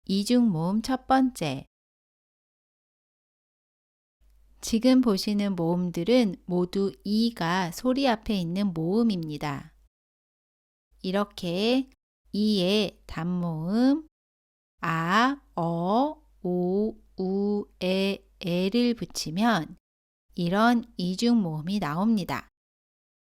이중 모음 첫 번째. 지금 보시는 모음들은 모두 이가 소리 앞에 있는 모음입니다. 이렇게 이의 단모음 아, 어, 오, 우, 에를 붙이면 이런 이중 모음이 나옵니다.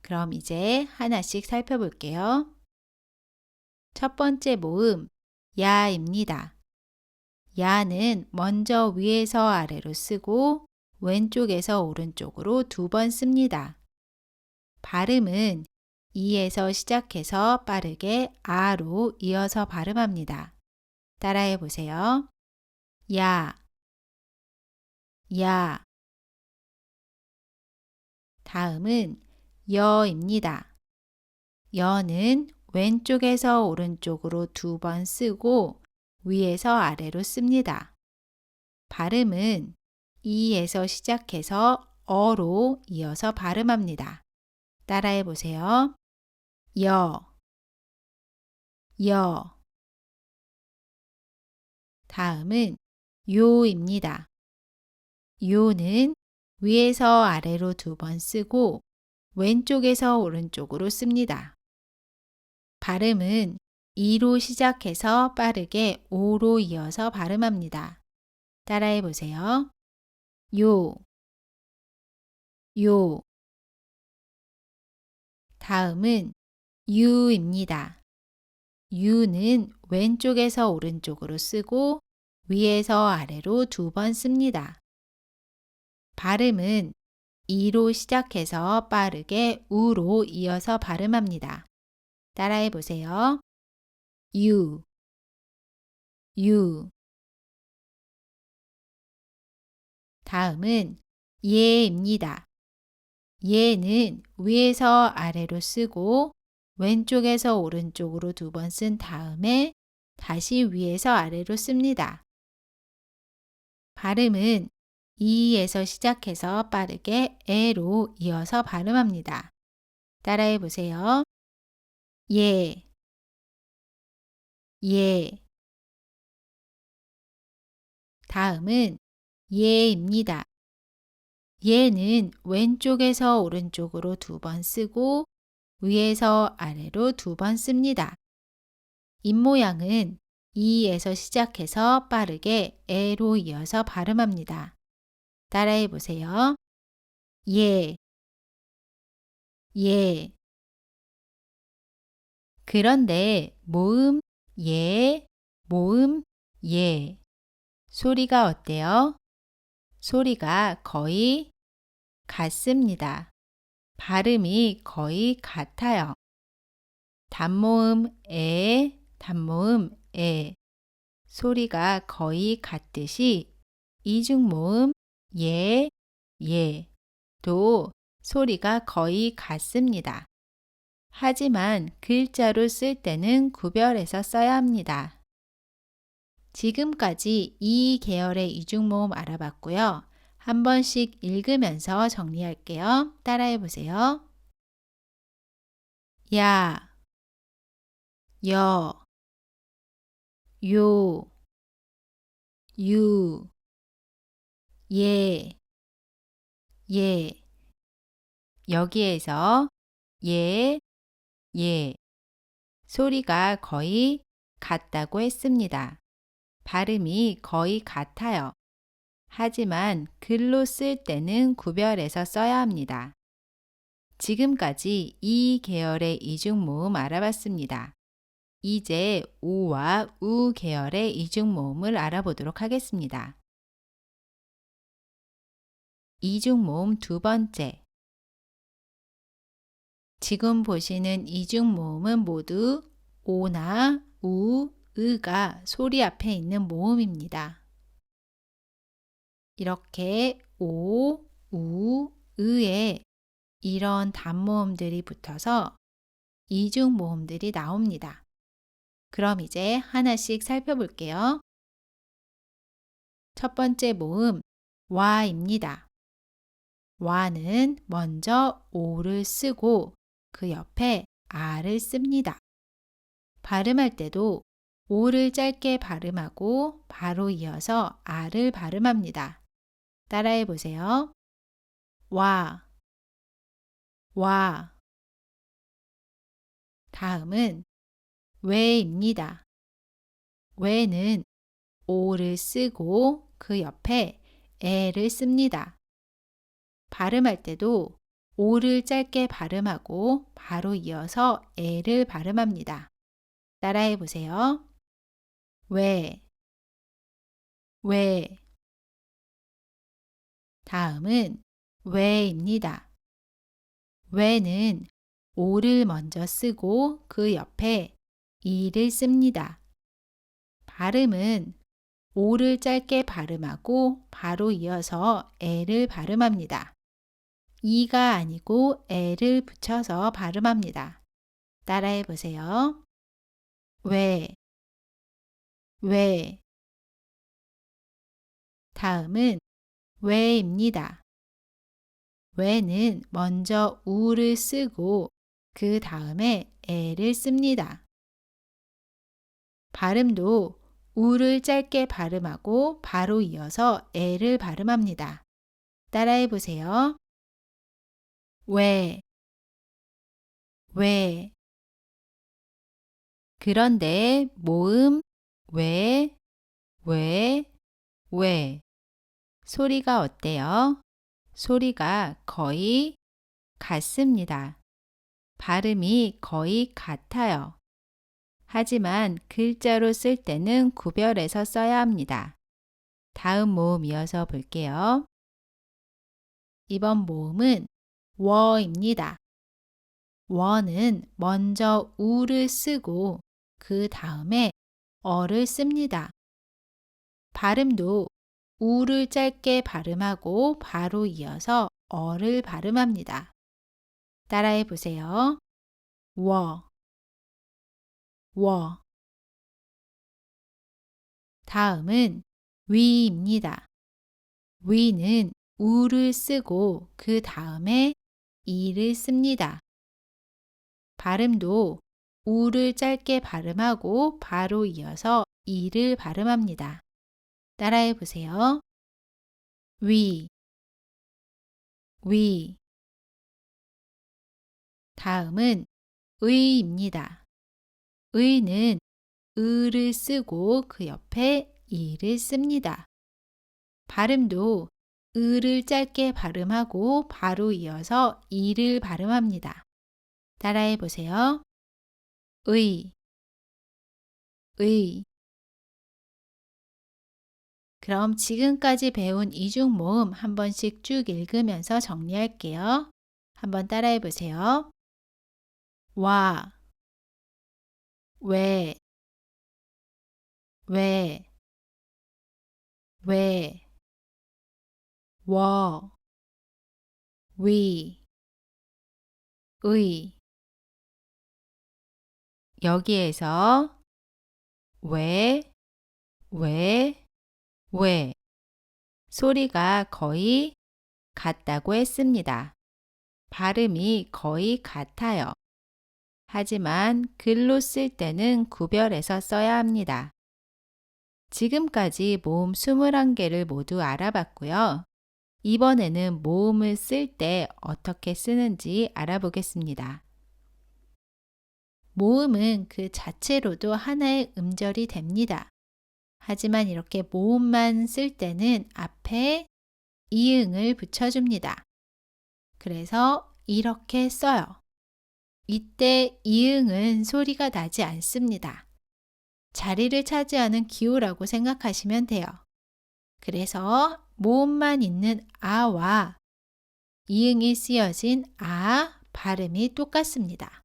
그럼 이제 하나씩 살펴볼게요. 첫 번째 모음 야입니다. 야는 먼저 위에서 아래로 쓰고 왼쪽에서 오른쪽으로 2번 씁니다. 발음은 이에서 시작해서 빠르게 아로 이어서 발음합니다. 따라해 보세요. 야, 야. 다음은 여입니다. 여는 왼쪽에서 오른쪽으로 2번 쓰고 위에서 아래로 씁니다. 발음은 이에서 시작해서 어로 이어서 발음합니다. 따라해 보세요. 여, 여. 다음은 요입니다. 요는 위에서 아래로 2번 쓰고 왼쪽에서 오른쪽으로 씁니다. 발음은 이로 시작해서 빠르게 오로 이어서 발음합니다. 따라해 보세요. 요, 요. 다음은 유입니다. 유는 왼쪽에서 오른쪽으로 쓰고 위에서 아래로 2번 씁니다. 발음은 이로 시작해서 빠르게 우로 이어서 발음합니다. 따라해 보세요. 유, 유. 다음은 예입니다. 예는 위에서 아래로 쓰고 왼쪽에서 오른쪽으로 2번 쓴 다음에 다시 위에서 아래로 씁니다. 발음은 이에서 시작해서 빠르게 에로 이어서 발음합니다. 따라해 보세요. 예, 예. 다음은 예입니다. 예는 왼쪽에서 오른쪽으로 2번 쓰고 위에서 아래로 2번 씁니다. 입모양은 이에서 시작해서 빠르게 에로 이어서 발음합니다. 따라해 보세요. 예, 예. 그런데 모음 예, 모음 예. 소리가 어때요? 소리가 거의 같습니다. 발음이 거의 같아요. 단모음 단모음 에. 소리가 거의 같듯이 이중모음 예, 도 소리가 거의 같습니다. 하지만 글자로 쓸 때는 구별해서 써야 합니다. 지금까지 이 계열의 이중모음 알아봤고요. 한 번씩 읽으면서 정리할게요. 따라해 보세요. 야, 여, 요, 유, 예, 예. 여기에서 예, 소리가 거의 같다고 했습니다. 발음이 거의 같아요. 하지만 글로 쓸 때는 구별해서 써야 합니다. 지금까지 이 계열의 이중모음 알아봤습니다. 이제 우와 우 계열의 이중모음을 알아보도록 하겠습니다. 이중모음 두 번째. 지금 보시는 이중모음은 모두 오나 우, 으가 소리 앞에 있는 모음입니다. 이렇게 오, 우, 으에 이런 단모음들이 붙어서 이중모음들이 나옵니다. 그럼 이제 하나씩 살펴볼게요. 첫 번째 모음 와입니다. 와는 먼저 오를 쓰고 그 옆에 아를 씁니다. 발음할 때도 오를 짧게 발음하고 바로 이어서 아를 발음합니다. 따라해 보세요. 와, 와. 다음은 왜입니다. 왜는 오를 쓰고 그 옆에 에를 씁니다. 발음할 때도 오를 짧게 발음하고 바로 이어서 에를 발음합니다. 따라해 보세요. 왜, 왜. 다음은 왜입니다. 왜는 오를 먼저 쓰고 그 옆에 이를 씁니다. 발음은 오를 짧게 발음하고 바로 이어서 에를 발음합니다. 이가 아니고 에를 붙여서 발음합니다. 따라해 보세요. 왜, 왜. 다음은 왜입니다. 왜는 먼저 우를 쓰고 그 다음에 에를 씁니다. 발음도 우를 짧게 발음하고 바로 이어서 에를 발음합니다. 따라해 보세요. 왜, 왜. 그런데 모음 왜 소리가 어때요? 소리가 거의 같습니다. 발음이 거의 같아요. 하지만 글자로 쓸 때는 구별해서 써야 합니다. 다음 모음 이어서 볼게요. 이번 모음은 워입니다. 워는 먼저 우를 쓰고 그 다음에 어를 씁니다. 발음도 우를 짧게 발음하고 바로 이어서 어를 발음합니다. 따라해 보세요. 워, 워. 다음은 위입니다. 위는 우를 쓰고 그 다음에 이를 씁니다. 발음도 우를 짧게 발음하고 바로 이어서 이를 발음합니다. 따라해 보세요. 위, 위. 다음은 의입니다. 의는 을을 쓰고 그 옆에 이를 씁니다. 발음도 을을 짧게 발음하고 바로 이어서 이를 발음합니다. 따라해 보세요. 의, 의. 그럼 지금까지 배운 이중 모음 한 번씩 쭉 읽으면서 정리할게요. 한번 따라해 보세요. 와, 왜, 왜, 왜, 워, 위, 의. 여기에서 왜, 왜 소리가 거의 같다고 했습니다. 발음이 거의 같아요. 하지만 글로 쓸 때는 구별해서 써야 합니다. 지금까지 모음 21개를 모두 알아봤고요. 이번에는 모음을 쓸 때 어떻게 쓰는지 알아보겠습니다. 모음은 그 자체로도 하나의 음절이 됩니다. 하지만 이렇게 모음만 쓸 때는 앞에 이응을 붙여줍니다. 그래서 이렇게 써요. 이때 이응은 소리가 나지 않습니다. 자리를 차지하는 기호라고 생각하시면 돼요. 그래서 모음만 있는 아와 이응이 쓰여진 아 발음이 똑같습니다.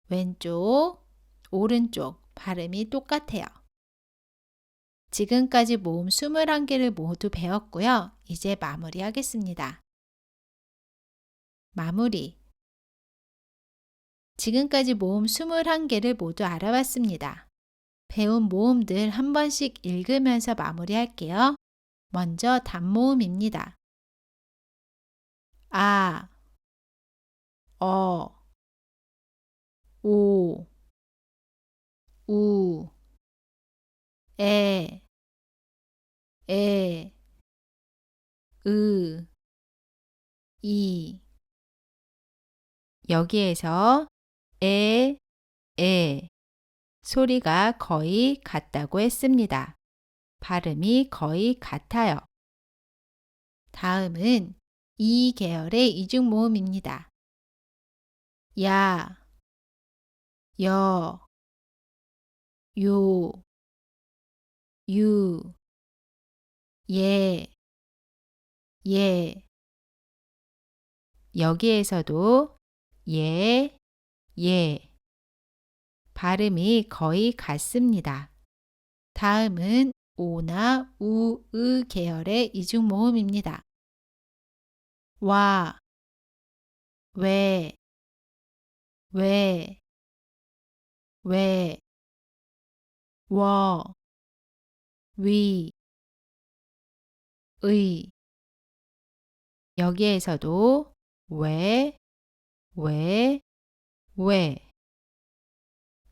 왼쪽, 오른쪽 발음이 똑같아요. 지금까지 모음 21개를 모두 배웠고요. 이제 마무리하겠습니다. 마무리. 지금까지 모음 21개를 모두 알아봤습니다. 배운 모음들 한 번씩 읽으면서 마무리할게요. 먼저 단모음입니다. 아, 어, 오, 우, 에, 에, 으, 이. 여기에서 에 소리가 거의 같다고 했습니다. 발음이 거의 같아요. 다음은 이 계열의 이중 모음입니다. 야, 여, 요, 유, 예, 예. 여기에서도 예, 예. 발음이 거의 같습니다. 다음은 오나 우, 으 계열의 이중 모음입니다. 와, 왜, 왜, 왜, 워, 위, 의. 여기에서도 왜, 왜, 왜.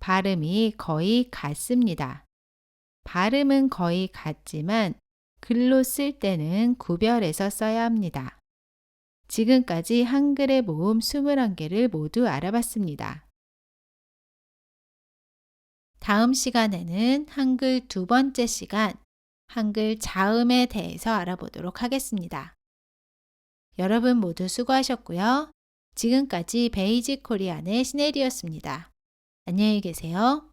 발음이 거의 같습니다. 발음은 거의 같지만 글로 쓸 때는 구별해서 써야 합니다. 지금까지 한글의 모음 21개를 모두 알아봤습니다. 다음 시간에는 한글 두 번째 시간, 한글 자음에 대해서 알아보도록 하겠습니다. 여러분 모두 수고하셨고요. 지금까지 베이직 코리안의 시네리였습니다. 안녕히 계세요.